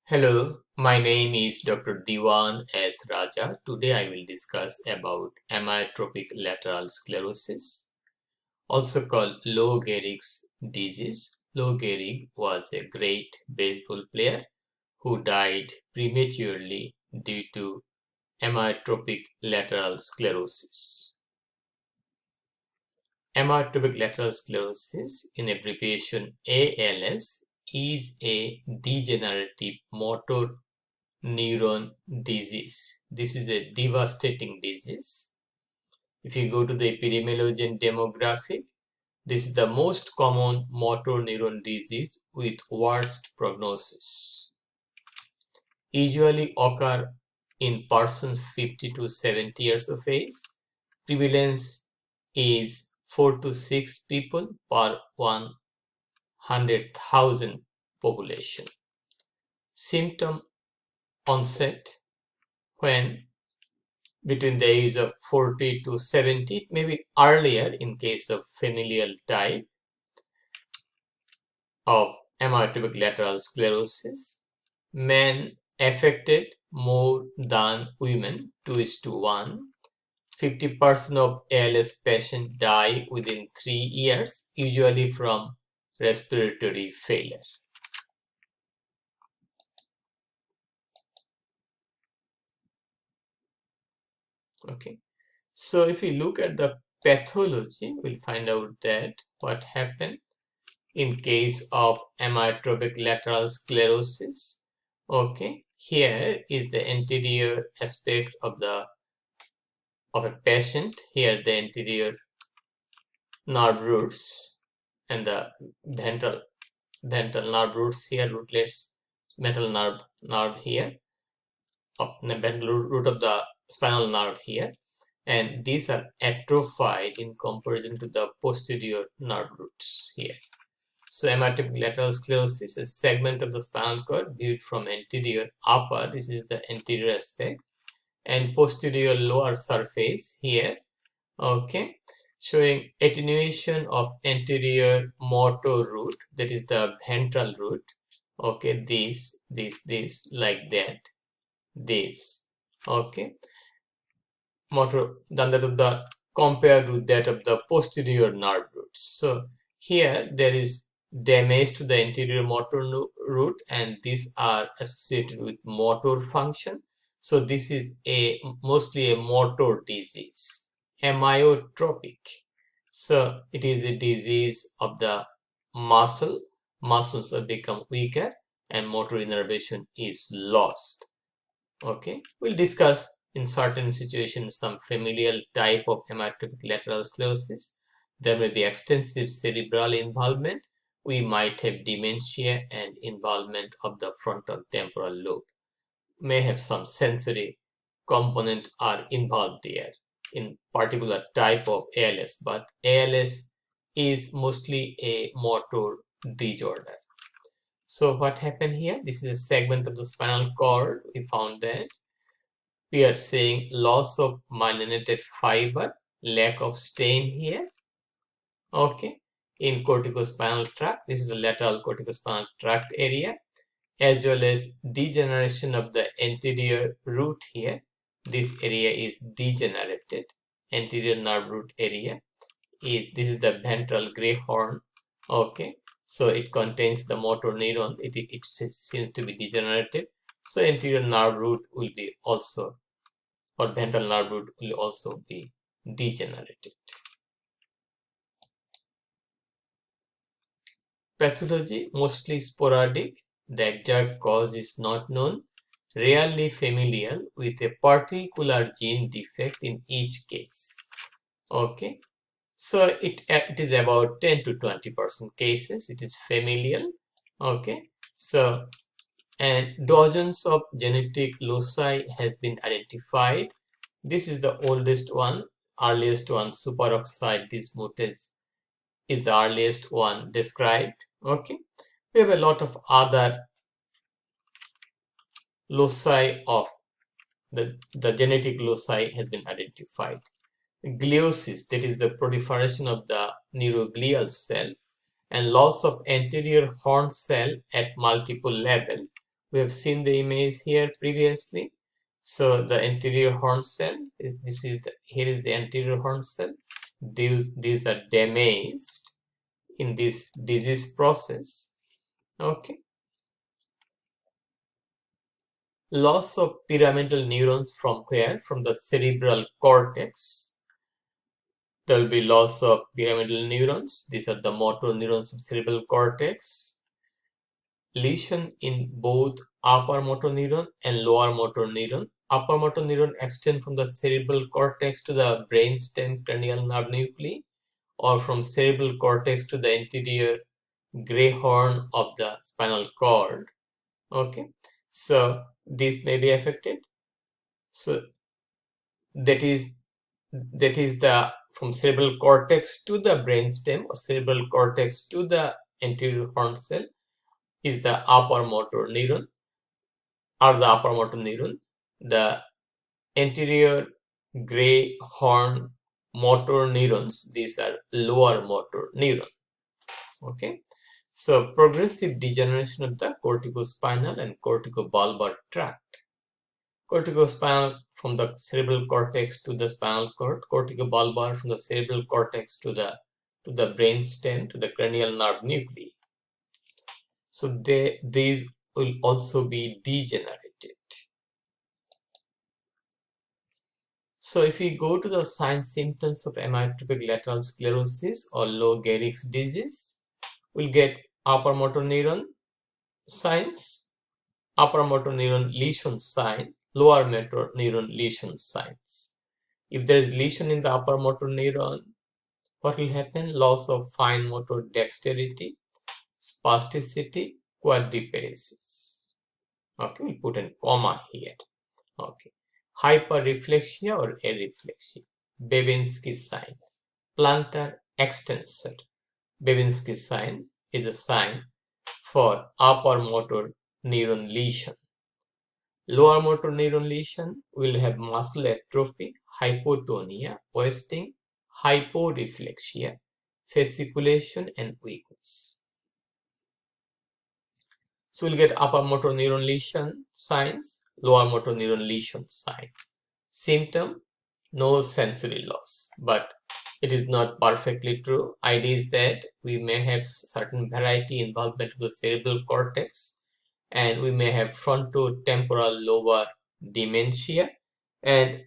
Hello, my name is Dr. Dewan S. Raja. Today I will discuss about amyotrophic lateral sclerosis, also called Lou Gehrig's disease. Lou Gehrig was a great baseball player who died prematurely due to amyotrophic lateral sclerosis. Amyotrophic lateral sclerosis, in abbreviation ALS, is a degenerative motor neuron disease. This is a devastating disease. If you go to the epidemiology and demographic, this is the most common motor neuron disease with worst prognosis. Usually occur in persons 50 to 70 years of age. Prevalence is 4 to 6 people per 100,000 population. Symptom onset when between the age of 40 to 70, maybe earlier in case of familial type of amyotrophic lateral sclerosis. Men affected more than women, 2:1. 50% of ALS patients die within 3 years, usually from respiratory failure. Okay, so if we look at the pathology, we'll find out that what happened in case of amyotrophic lateral sclerosis. Okay, here is the anterior aspect of a patient. Here the anterior nerve roots and the ventral nerve roots here, rootlets, metal nerve here, of the ventral root of the spinal nerve here, and these are atrophied in comparison to the posterior nerve roots here. So amyotrophic lateral sclerosis is a segment of the spinal cord viewed from anterior upper, this is the anterior aspect, and posterior lower surface here, okay, showing attenuation of anterior motor root, that is the ventral root, okay, this, like that, this, okay, motor, then that of the compared with that of the posterior nerve roots. So here there is damage to the anterior motor root, and these are associated with motor function. So this is mostly a motor disease, amyotrophic. So it is a disease of the muscles have become weaker and motor innervation is lost. Okay, we'll discuss in certain situations some familial type of amyotrophic lateral sclerosis. There may be extensive cerebral involvement. We might have dementia and involvement of the frontal temporal lobe. May have some sensory component are involved there in particular type of ALS, but ALS is mostly a motor disorder. So what happened here? This is a segment of the spinal cord. We found that we are saying loss of myelinated fiber, lack of strain here. Okay, in corticospinal tract, this is the lateral corticospinal tract area, as well as degeneration of the anterior root here. This area is degenerated. Anterior nerve root area is, this is the ventral gray horn. Okay, so it contains the motor neuron. It seems to be degenerated. So anterior nerve root will be also, or ventral nerve root will also be degenerated. Pathology mostly sporadic. The exact cause is not known. Rarely familial with a particular gene defect in each case. Okay, so it is about 10 to 20% cases. It is familial. Okay, so and dozens of genetic loci has been identified. This is the oldest one, earliest one, superoxide dismutase is the earliest one described. Okay, we have a lot of other loci of the genetic loci has been identified. Gliosis, that is the proliferation of the neuroglial cell, and loss of anterior horn cell at multiple levels We have seen the image here previously. So the anterior horn cell, here is the anterior horn cell. These are damaged in this disease process. Okay. Loss of pyramidal neurons from where? From the cerebral cortex. There will be loss of pyramidal neurons. These are the motor neurons of cerebral cortex. Lesion in both upper motor neuron and lower motor neuron. Upper motor neuron extend from the cerebral cortex to the brainstem cranial nerve nuclei, or from cerebral cortex to the anterior gray horn of the spinal cord. Okay, so this may be affected. So that is the from cerebral cortex to the brainstem or cerebral cortex to the anterior horn cell is the upper motor neuron or the upper motor neuron. The anterior gray horn motor neurons, these are lower motor neuron. Okay, so progressive degeneration of the corticospinal and corticobulbar tract. Corticospinal from the cerebral cortex to the spinal cord, corticobulbar from the cerebral cortex to the brain stem to the cranial nerve nuclei. So these will also be degenerated. So if we go to the signs symptoms of amyotrophic lateral sclerosis or Lou Gehrig's disease, we'll get upper motor neuron signs, upper motor neuron lesion sign, lower motor neuron lesion signs. If there is lesion in the upper motor neuron, what will happen? Loss of fine motor dexterity, spasticity, quadriparesis. Okay, we'll put a comma here. Okay, hyperreflexia or areflexia, Babinski sign, plantar extensor. Babinski sign is a sign for upper motor neuron lesion. Lower motor neuron lesion will have muscle atrophy, hypotonia, wasting, hyporeflexia, fasciculation, and weakness. So we'll get upper motor neuron lesion signs, lower motor neuron lesion sign. Symptom, no sensory loss, but it is not perfectly true. Idea is that we may have certain variety involvement of the cerebral cortex, and we may have frontotemporal lobar dementia, and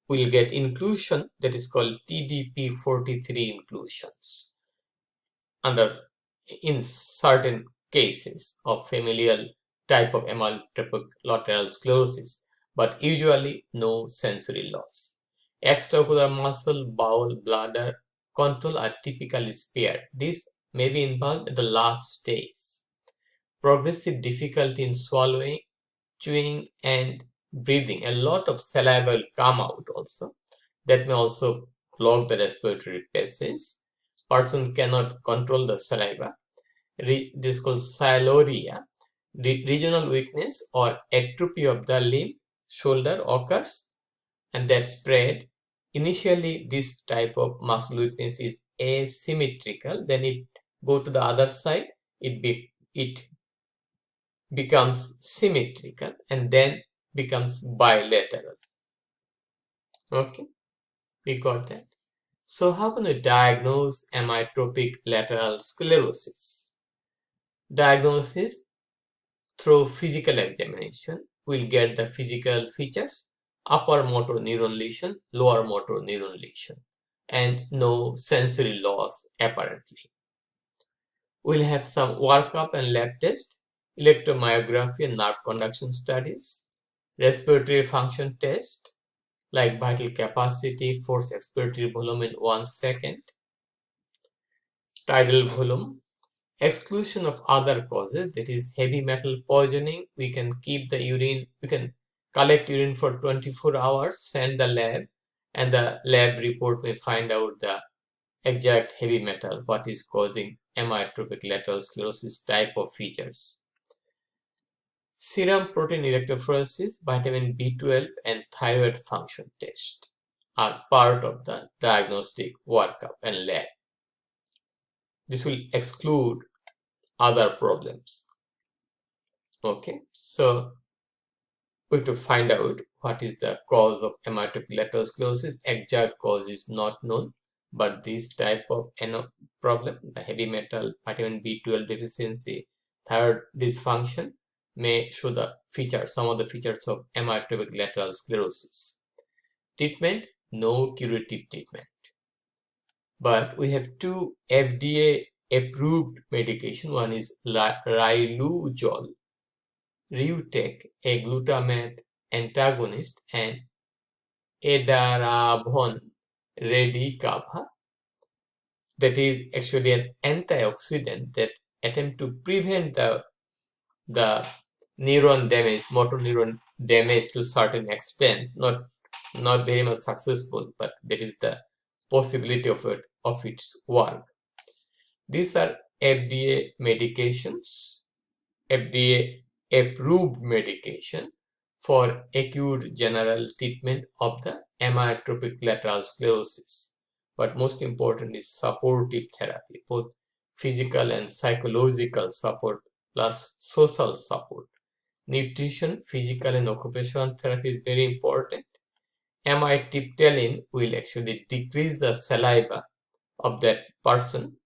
we'll get inclusion that is called TDP43 inclusions in certain cases of familial type of amyotrophic lateral sclerosis, but usually no sensory loss. Extraocular muscle, bowel, bladder control are typically spared. This may be involved at the last stage. Progressive difficulty in swallowing, chewing, and breathing. A lot of saliva will come out also. That may also clog the respiratory passage. Person cannot control the saliva. This is called sialorrhea. Regional weakness or atrophy of the limb, shoulder occurs, and that spread. Initially, this type of muscle weakness is asymmetrical. Then it go to the other side. It becomes symmetrical and then becomes bilateral. Okay, we got that. So how can we diagnose amyotrophic lateral sclerosis? Diagnosis through physical examination. We'll get the physical features: upper motor neuron lesion, lower motor neuron lesion, and no sensory loss apparently. We'll have some workup and lab test, electromyography and nerve conduction studies, respiratory function test like vital capacity, forced expiratory volume in 1 second, tidal volume, exclusion of other causes, that is heavy metal poisoning. We can collect urine for 24 hours, send the lab, and the lab report may find out the exact heavy metal, what is causing amyotrophic lateral sclerosis type of features. Serum protein electrophoresis, vitamin B12, and thyroid function test are part of the diagnostic workup and lab. This will exclude other problems. Okay, so we have to find out what is the cause of amyotrophic lateral sclerosis. Exact cause is not known, but this type of problem, the heavy metal, vitamin B12 deficiency, thyroid dysfunction, may show the features, some of the features of amyotrophic lateral sclerosis. Treatment, no curative treatment. But we have two FDA approved medication. One is Riluzole, Riutec, a glutamate antagonist, and edaravone, radicava, that is actually an antioxidant that attempt to prevent the neuron damage, motor neuron damage to certain extent, not very much successful, but that is the possibility of its work. These are FDA medications, FDA approved medication for acute general treatment of the amyotrophic lateral sclerosis. But most important is supportive therapy, both physical and psychological support plus social support. Nutrition, physical and occupational therapy is very important. Amytryptyline will actually decrease the saliva of that person.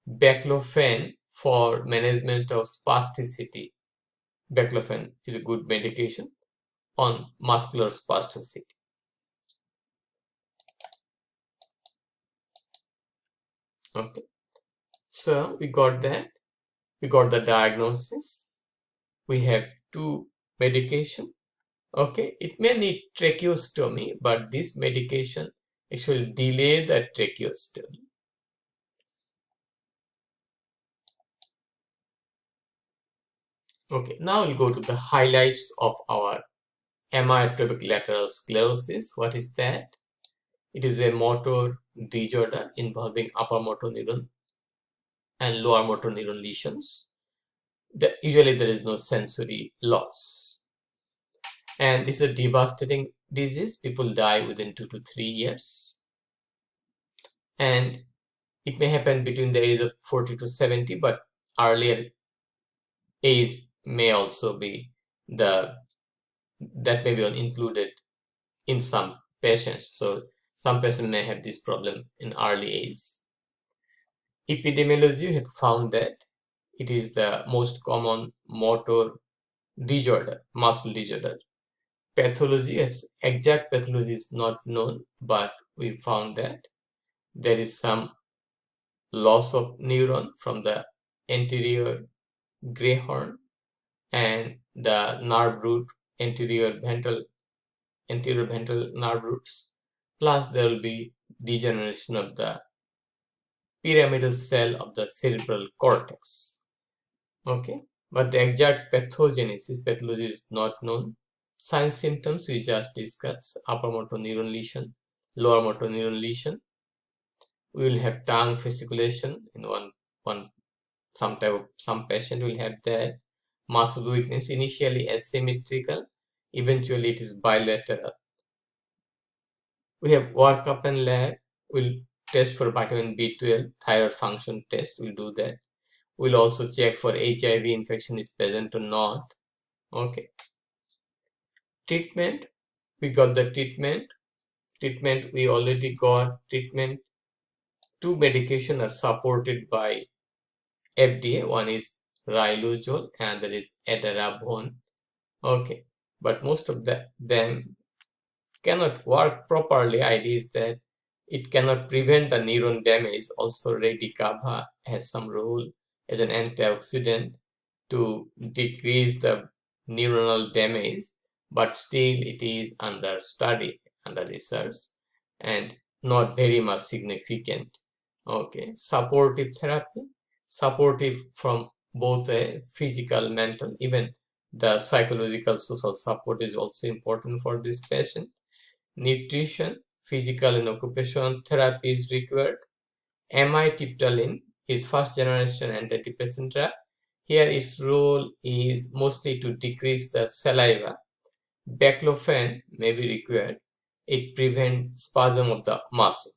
Baclofen for management of spasticity. Baclofen is a good medication on muscular spasticity. Okay, so we got that. We got the diagnosis. We have two medication. Okay, it may need tracheostomy, but this medication actually delay the tracheostomy. Okay, now we'll go to the highlights of our amyotrophic lateral sclerosis. What is that? It is a motor disorder involving upper motor neuron and lower motor neuron lesions. Usually there is no sensory loss. And this is a devastating disease. People die within 2 to 3 years. And it may happen between the age of 40 to 70, but earlier age may also be that may be included in some patients. So some patients may have this problem in early age. Epidemiology have found that it is the most common motor disorder, muscle disorder. Pathology, exact pathology is not known, but we found that there is some loss of neuron from the anterior gray horn and the nerve root, anterior ventral nerve roots. Plus there will be degeneration of the pyramidal cell of the cerebral cortex. Okay, but the exact pathology is not known. Signs symptoms we just discussed: upper motor neuron lesion, lower motor neuron lesion. We will have tongue fasciculation in one some patient will have that. Muscle weakness, initially asymmetrical, eventually it is bilateral. We have workup and lab. We'll test for vitamin B12, thyroid function test. We'll do that. We'll also check for HIV infection is present or not. Okay. Treatment. We got the treatment. We already got treatment. Two medication are supported by FDA. One is Riluzole and there is edaravone. Okay. But most of them cannot work properly. Idea is that it cannot prevent the neuron damage. Also, radicava has some role as an antioxidant to decrease the neuronal damage, but still it is under study, under research, and not very much significant. Okay, supportive therapy, supportive from both a physical, mental, even the psychological, social support is also important for this patient. Nutrition, physical and occupational therapy is required. Amitriptyline is first generation antidepressant drug. Here its role is mostly to decrease the saliva. Baclofen may be required. It prevents spasm of the muscle.